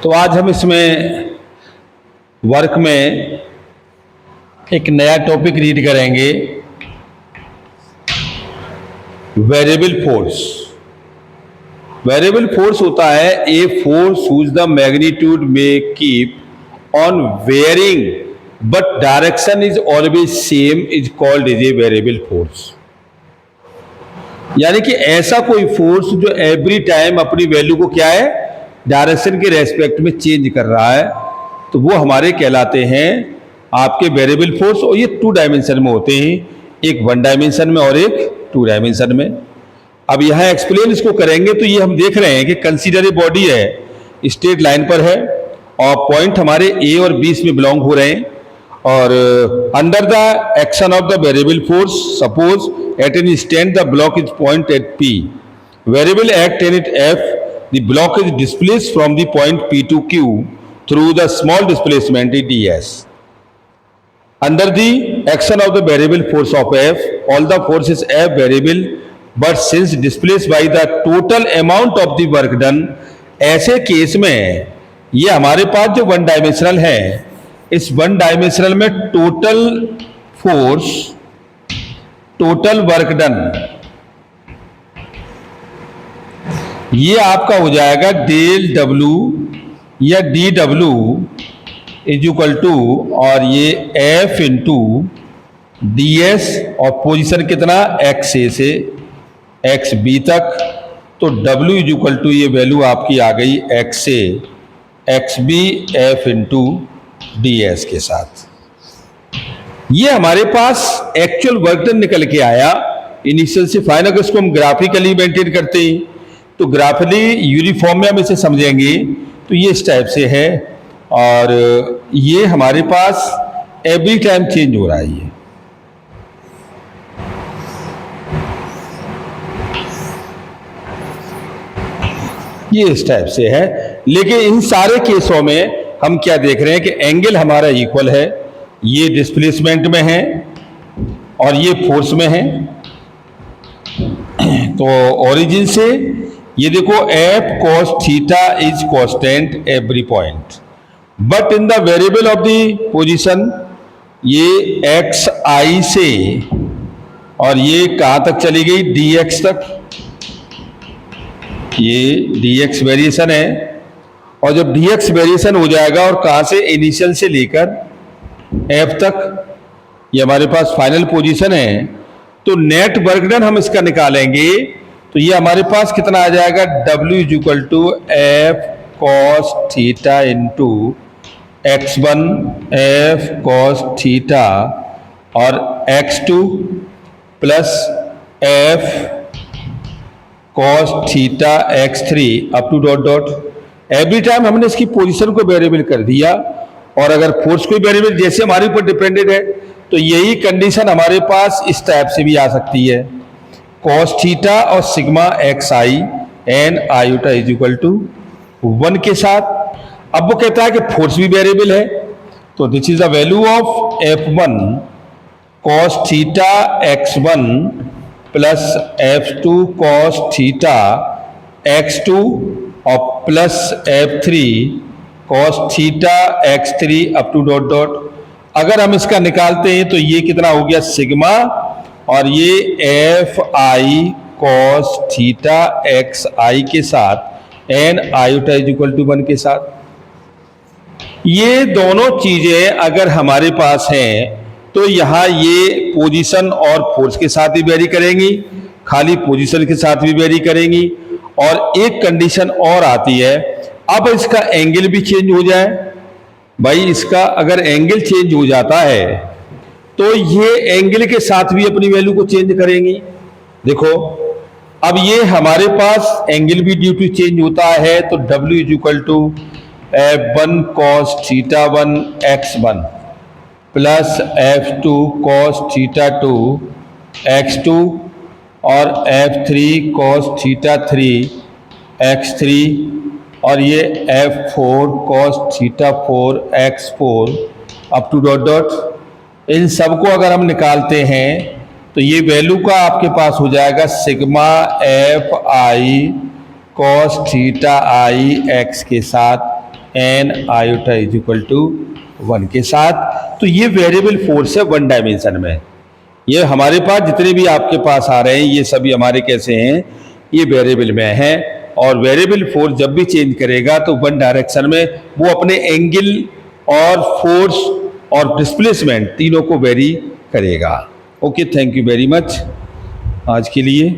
तो आज हम इसमें वर्क में एक नया टॉपिक रीड करेंगे, वेरिएबल फोर्स। वेरिएबल फोर्स होता है a force whose the magnitude में keep on varying but direction is always same is called is a variable force. यानी कि ऐसा कोई फोर्स जो एवरी टाइम अपनी वैल्यू को क्या है, डायरेक्शन के रेस्पेक्ट में चेंज कर रहा है, तो वो हमारे कहलाते हैं आपके वेरिएबल फोर्स। और ये 2 डायमेंशन में होते हैं, एक 1 डायमेंशन में और एक 2 डायमेंशन में। अब यहाँ एक्सप्लेन इसको करेंगे तो ये हम देख रहे हैं कि कंसीडर ए बॉडी है, स्ट्रेट लाइन पर है और पॉइंट हमारे ए और बी में बिलोंग हो रहे हैं, और under the action of the variable force suppose at an instant the block is point at P, variable act on it F, the block is displaced from the point P to Q through the small displacement D S. Under the action of the variable force of F, all the forces F variable, but since displaced by the total amount of the work done, ऐसे case में ये हमारे पास जो 1 dimensional है, इस 1 dimensional में total force, total work done, ये आपका हो जाएगा डेल डब्ल्यू या D W is equal to, और ये एफ इंटू डी एस, और पोजिशन कितना एक्स ए से एक्स बी तक, तो डब्ल्यू इज इक्वल टू ये वैल्यू आपकी आ गई X A X B F into D S के साथ। ये हमारे पास एक्चुअल वर्क डन निकल के आया इनिशियल से फाइनल। अगर इसको हम ग्राफिकली मेंटेन करते हैं तो ग्राफिकली यूनिफॉर्म में हम इसे समझेंगे तो ये इस टाइप से है, और ये हमारे पास एवरी टाइम चेंज हो रहा है। ये इस टाइप से है, लेकिन इन सारे केसों में हम क्या देख रहे हैं कि एंगल हमारा इक्वल है, ये डिस्प्लेसमेंट में है और ये फोर्स में है। तो ओरिजिन से ये देखो F cos theta is constant every point, but in the variable of the position ये एक्स आई से, और ये कहां तक चली गई, डी एक्स तक, ये डी एक्स वेरिएशन है। और जब डी एक्स वेरिएशन हो जाएगा और कहां से, इनिशियल से लेकर एफ तक, ये हमारे पास फाइनल पोजीशन है, तो नेट वर्क डन हम इसका निकालेंगे तो ये हमारे पास कितना आ जाएगा, W is equal to F cos theta into x1 f cos theta और x2 प्लस f cos थीटा x3 up to dot dot. Every time हमने इसकी पोजीशन को वेरिएबल कर दिया, और अगर फोर्स कोई वेरिएबल जैसे हमारे ऊपर डिपेंडेड है तो यही कंडीशन हमारे पास इस टाइप से भी आ सकती है, cos थीटा और sigma x i n iota is equal to 1 के साथ। अब वो कहता है कि फोर्स भी वेरिएबल है, तो this is the value of F1 cos theta x1 plus F2 cos theta x2 और प्लस F3 cos थीटा x3 up to dot dot. अगर हम इसका निकालते हैं तो ये कितना हो गया, सिग्मा, और ये F I cos theta X I के साथ N iota is equal to 1 के साथ। ये दोनों चीजें अगर हमारे पास हैं तो यहां ये पोजीशन और फोर्स के साथ भी वेरी करेंगी, खाली पोजीशन के साथ भी वेरी करेंगी। और एक कंडीशन और आती है, अब इसका एंगल भी चेंज हो जाए भाई, इसका अगर एंगल चेंज हो जाता है तो ये एंगल के साथ भी अपनी वैल्यू को चेंज करेंगी। देखो अब ये हमारे पास एंगल भी ड्यू टू चेंज होता है, तो W is equal to F1 cos theta 1 x1 plus F2 cos theta 2 x2 और F3 cos थीटा 3 x3 और ये F4 cos theta 4 x4 up to dot dot. इन सबको अगर हम निकालते हैं तो ये वैल्यू का आपके पास हो जाएगा sigma F I cos theta i x के साथ N iota is equal to 1 के साथ। तो ये वेरिएबल फोर्स है 1 डायमेंशन में। ये हमारे पास जितने भी आपके पास आ रहे हैं ये सभी हमारे कैसे हैं, ये वेरिएबल में है। और वेरिएबल फोर्स जब भी चेंज करेगा तो 1 डायरेक्शन में वो अपने एंगल और फोर्स और डिस्प्लेसमेंट तीनों को वेरी करेगा। Okay, thank you very much आज के लिए।